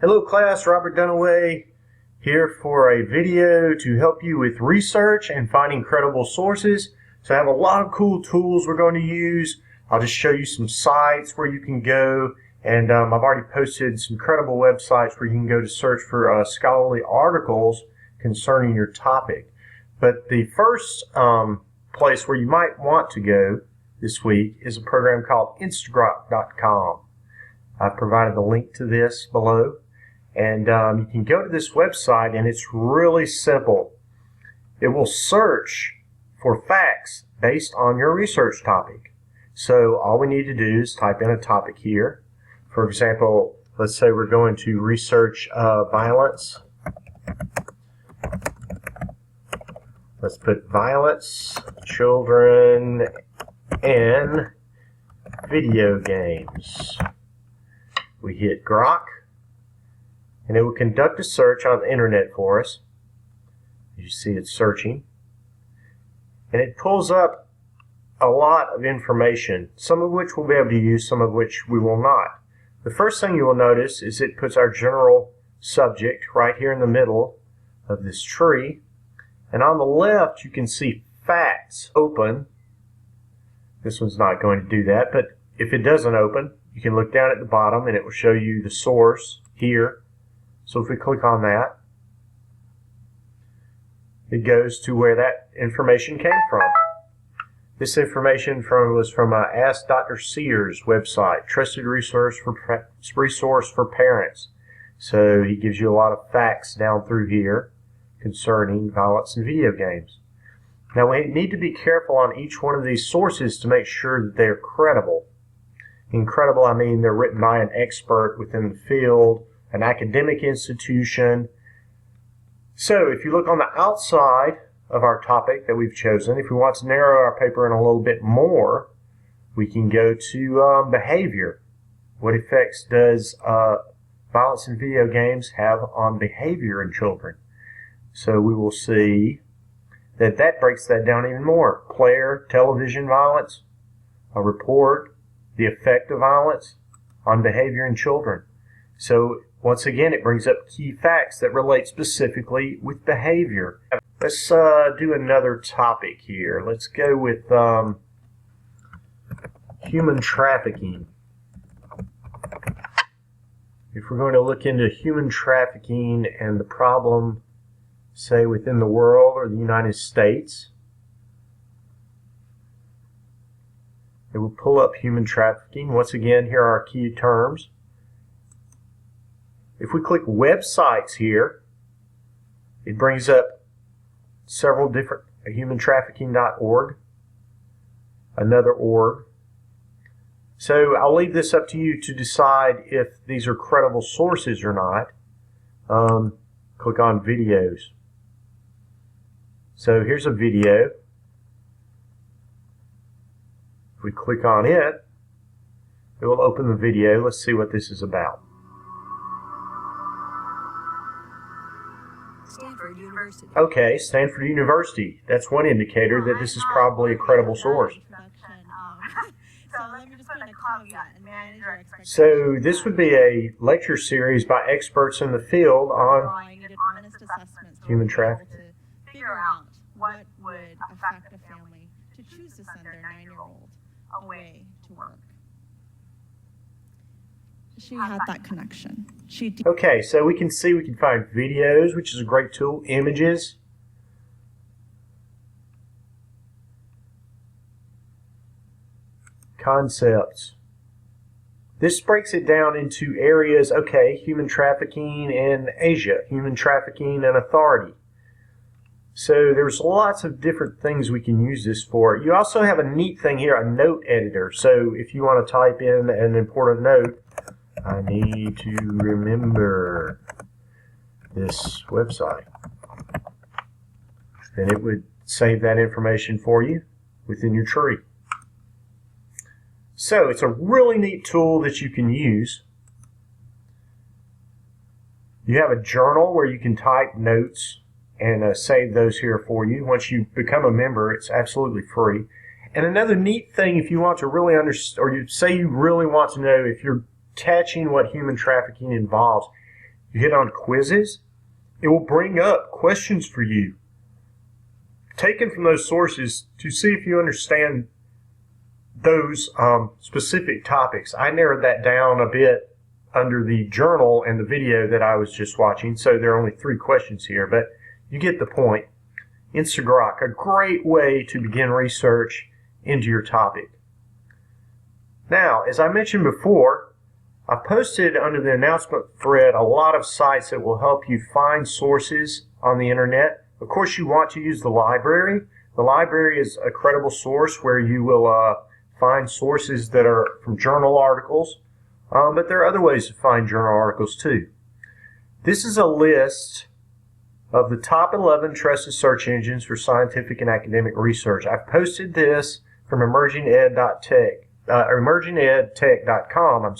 Hello class, Robert Dunaway here for a video to help you with research and finding credible sources. So I have a lot of cool tools we're going to use. I'll just show you some sites where you can go, and I've already posted some credible websites where you can go to search for scholarly articles concerning your topic. But the first place where you might want to go this week is a program called Instagram.com. I've provided the link to this below. And you can go to this website, and it's really simple. It will search for facts based on your research topic. So all we need to do is type in a topic here. For example, let's say we're going to research violence. Let's put violence, children, and video games. We hit Grok, and it will conduct a search on the internet for us. You see it's searching. And it pulls up a lot of information, some of which we'll be able to use, some of which we will not. The first thing you will notice is it puts our general subject right here in the middle of this tree. And on the left, you can see facts open. This one's not going to do that, but if it doesn't open, you can look down at the bottom and it will show you the source here. So if we click on that, it goes to where that information came from. This information was from Ask Dr. Sears website, trusted resource for parents. So he gives you a lot of facts down through here concerning violence in video games. Now we need to be careful on each one of these sources to make sure that they're credible. Incredible, I mean they're written by an expert within the field, an academic institution. So if you look on the outside of our topic that we've chosen, if we want to narrow our paper in a little bit more, we can go to behavior. What effects does violence in video games have on behavior in children? So we will see that breaks that down even more. Player, television violence, a report, the effect of violence on behavior in children. So once again, it brings up key facts that relate specifically with behavior. Let's do another topic here. Let's go with human trafficking. If we're going to look into human trafficking and the problem, say, within the world or the United States, it will pull up human trafficking. Once again, here are our key terms. If we click websites here, it brings up several different, humantrafficking.org, another org. So I'll leave this up to you to decide if these are credible sources or not. Click on videos. So here's a video. If we click on it, it will open the video. Let's see what this is about. Stanford University. Okay, Stanford University. That's one indicator that this is probably a credible source. So this would be a lecture series by experts in the field on human trafficking. Figure out what would affect a family to choose to send their 9-year-old away to work. She had that connection. Okay, so we can find videos, which is a great tool, images, concepts. This breaks it down into areas, okay, human trafficking in Asia, human trafficking and authority. So there's lots of different things we can use this for. You also have a neat thing here, a note editor. So if you want to type in an important note, I need to remember this website, then it would save that information for you within your tree. So it's a really neat tool that you can use. You have a journal where you can type notes and save those here for you. Once you become a member, it's absolutely free. And another neat thing, if you want to really understand, or you say you really want to know if you're catching what human trafficking involves, you hit on quizzes, it will bring up questions for you taken from those sources to see if you understand those specific topics. I narrowed that down a bit under the journal and the video that I was just watching, so there are only 3 questions here, but you get the point. Instagrok, a great way to begin research into your topic. Now, as I mentioned before, I posted under the announcement thread a lot of sites that will help you find sources on the internet. Of course, you want to use the library. The library is a credible source where you will find sources that are from journal articles, but there are other ways to find journal articles too. This is a list of the top 11 trusted search engines for scientific and academic research. I've posted this from emergingedtech.com,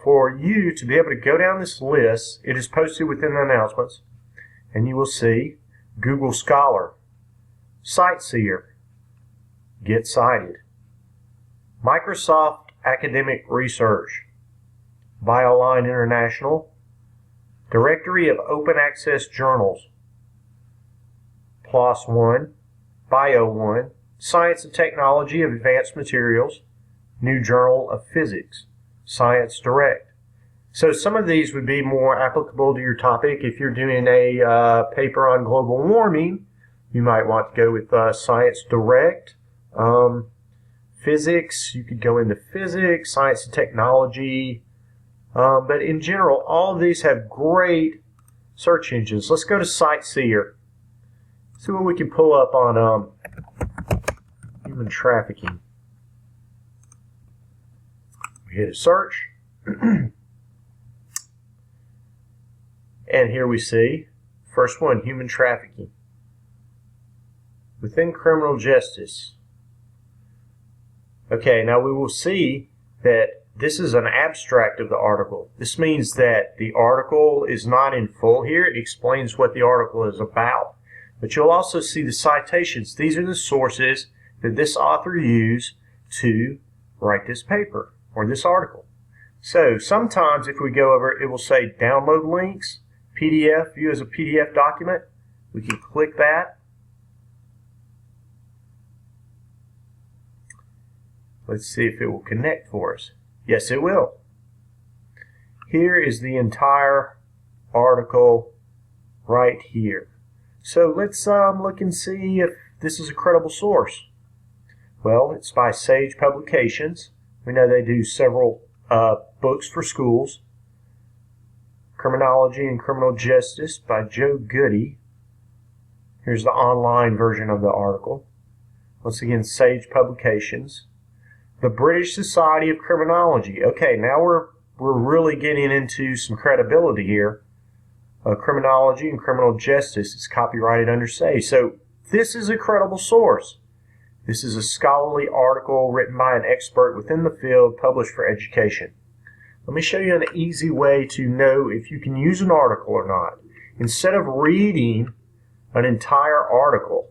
for you to be able to go down this list. It is posted within the announcements, and you will see Google Scholar, CiteSeer, Get Cited, Microsoft Academic Research, BioLine International, Directory of Open Access Journals, PLOS One, Bio One, Science and Technology of Advanced Materials, New Journal of Physics, Science Direct. So some of these would be more applicable to your topic. If you're doing a paper on global warming, you might want to go with Science Direct. Physics, you could go into physics, science and technology. But in general, all of these have great search engines. Let's go to CiteSeer. See what we can pull up on human trafficking. We hit a search. And here we see, first one, human trafficking. Within criminal justice. Okay, now we will see that this is an abstract of the article. This means that the article is not in full here. It explains what the article is about. But you'll also see the citations. These are the sources that this author used to write this paper or this article. So sometimes if we go over, it will say download links, PDF, view as a PDF document. We can click that. Let's see if it will connect for us. Yes, it will. Here is the entire article right here. So let's look and see if this is a credible source. Well, it's by Sage Publications. We know they do several books for schools. Criminology and Criminal Justice by Joe Goody. Here's the online version of the article. Once again, Sage Publications. The British Society of Criminology. Okay, now we're really getting into some credibility here. Criminology and Criminal Justice is copyrighted under Sage. So this is a credible source. This is a scholarly article written by an expert within the field, published for education. Let me show you an easy way to know if you can use an article or not. Instead of reading an entire article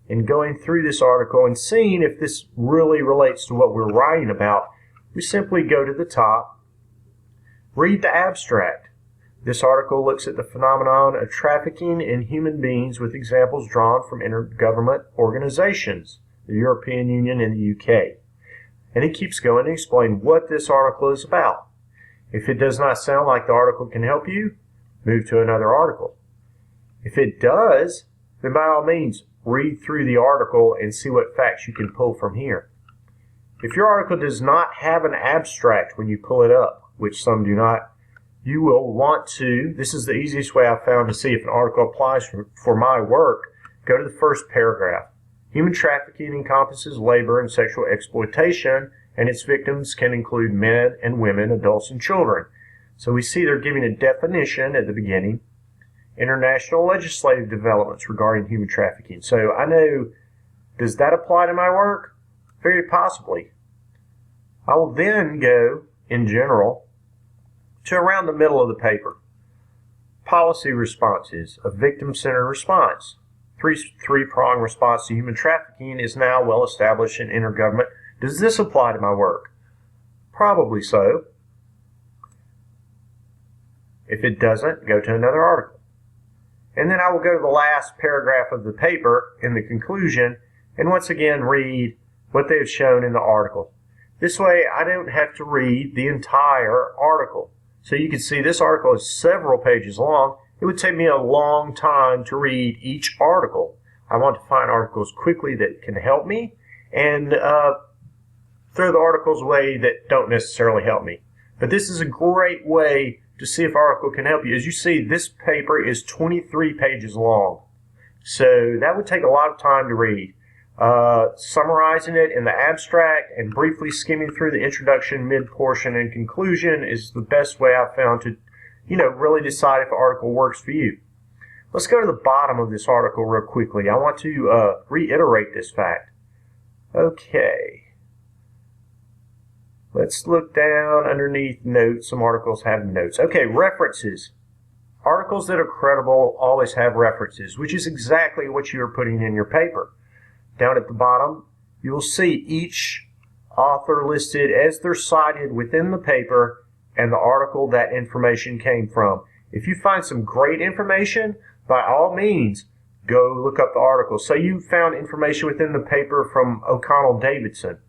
and going through this article and seeing if this really relates to what we're writing about, we simply go to the top, read the abstract. This article looks at the phenomenon of trafficking in human beings with examples drawn from intergovernment organizations, the European Union and the UK. And it keeps going to explain what this article is about. If it does not sound like the article can help you, move to another article. If it does, then by all means, read through the article and see what facts you can pull from here. If your article does not have an abstract when you pull it up, which some do not, you will want to, this is the easiest way I've found to see if an article applies for my work, go to the first paragraph. Human trafficking encompasses labor and sexual exploitation, and its victims can include men and women, adults and children. So we see they're giving a definition at the beginning. International legislative developments regarding human trafficking. So I know, does that apply to my work? Very possibly. I will then go, in general, to around the middle of the paper. Policy responses, a victim-centered response. Three-pronged response to human trafficking is now well established in intergovernment. Does this apply to my work? Probably so. If it doesn't, go to another article. And then I will go to the last paragraph of the paper in the conclusion and once again read what they have shown in the article. This way I don't have to read the entire article. So you can see this article is several pages long. It would take me a long time to read each article. I want to find articles quickly that can help me and throw the articles away that don't necessarily help me. But this is a great way to see if an article can help you. As you see, this paper is 23 pages long. So that would take a lot of time to read. Summarizing it in the abstract and briefly skimming through the introduction, mid-portion, and conclusion is the best way I've found to, really decide if an article works for you. Let's go to the bottom of this article real quickly. I want to reiterate this fact. Okay. Let's look down underneath notes. Some articles have notes. Okay, references. Articles that are credible always have references, which is exactly what you are putting in your paper. Down at the bottom, you will see each author listed as they're cited within the paper and the article that information came from. If you find some great information, by all means, go look up the article. So you found information within the paper from O'Connell-Davidson,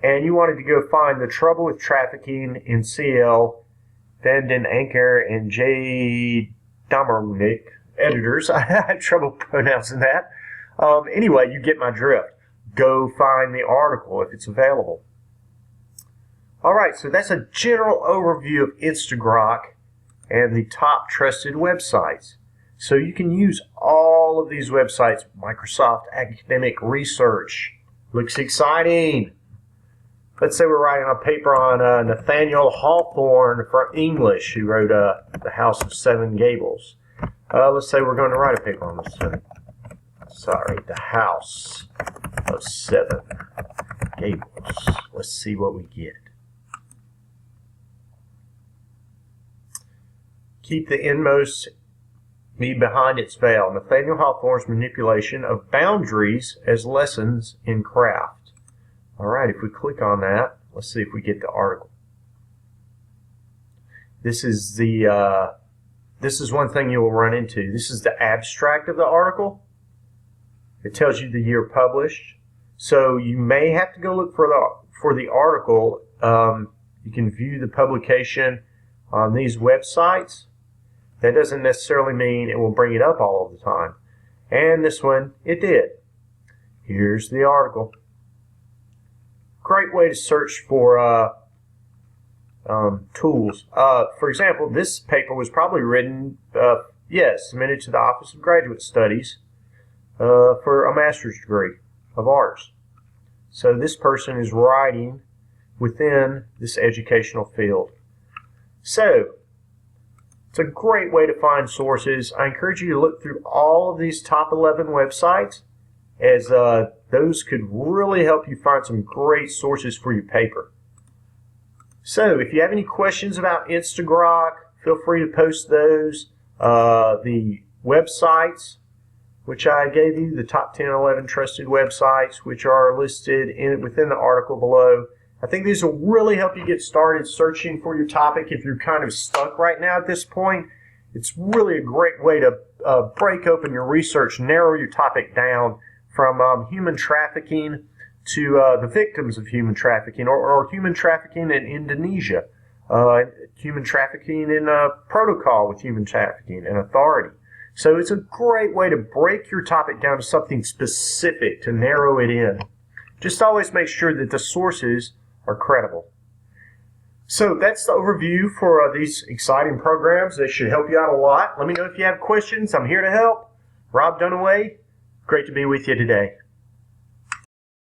and you wanted to go find the trouble with trafficking in CL, Vanden Anker, and J. Domernick, editors. I had trouble pronouncing that. Anyway, you get my drift. Go find the article if it's available. Alright, so that's a general overview of Instagrok and the top trusted websites. So you can use all of these websites. Microsoft Academic Research. Looks exciting. Let's say we're writing a paper on Nathaniel Hawthorne from English, who wrote The House of Seven Gables. Let's say we're going to write a paper on this. The House of Seven Gables. Let's see what we get. Keep the inmost me behind its veil. Nathaniel Hawthorne's manipulation of boundaries as lessons in craft. All right, if we click on that, let's see if we get the article. This is one thing you will run into. This is the abstract of the article. It tells you the year published. So you may have to go look for the article. You can view the publication on these websites. That doesn't necessarily mean it will bring it up all of the time. And this one, it did. Here's the article. Great way to search for tools. For example, this paper was probably written, submitted to the Office of Graduate Studies for a master's degree of arts. So this person is writing within this educational field. So, it's a great way to find sources. I encourage you to look through all of these top 11 websites, as those could really help you find some great sources for your paper. So if you have any questions about Instagrok, feel free to post those. The websites, which I gave you, the top 10 or 11 trusted websites, which are listed within the article below. I think these will really help you get started searching for your topic if you're kind of stuck right now at this point. It's really a great way to break open your research, narrow your topic down from human trafficking to the victims of human trafficking, or human trafficking in Indonesia, human trafficking in protocol with human trafficking and authority. So it's a great way to break your topic down to something specific, to narrow it in. Just always make sure that the sources are credible. So that's the overview for these exciting programs. They should help you out a lot. Let me know if you have questions. I'm here to help. Rob Dunaway, great to be with you today.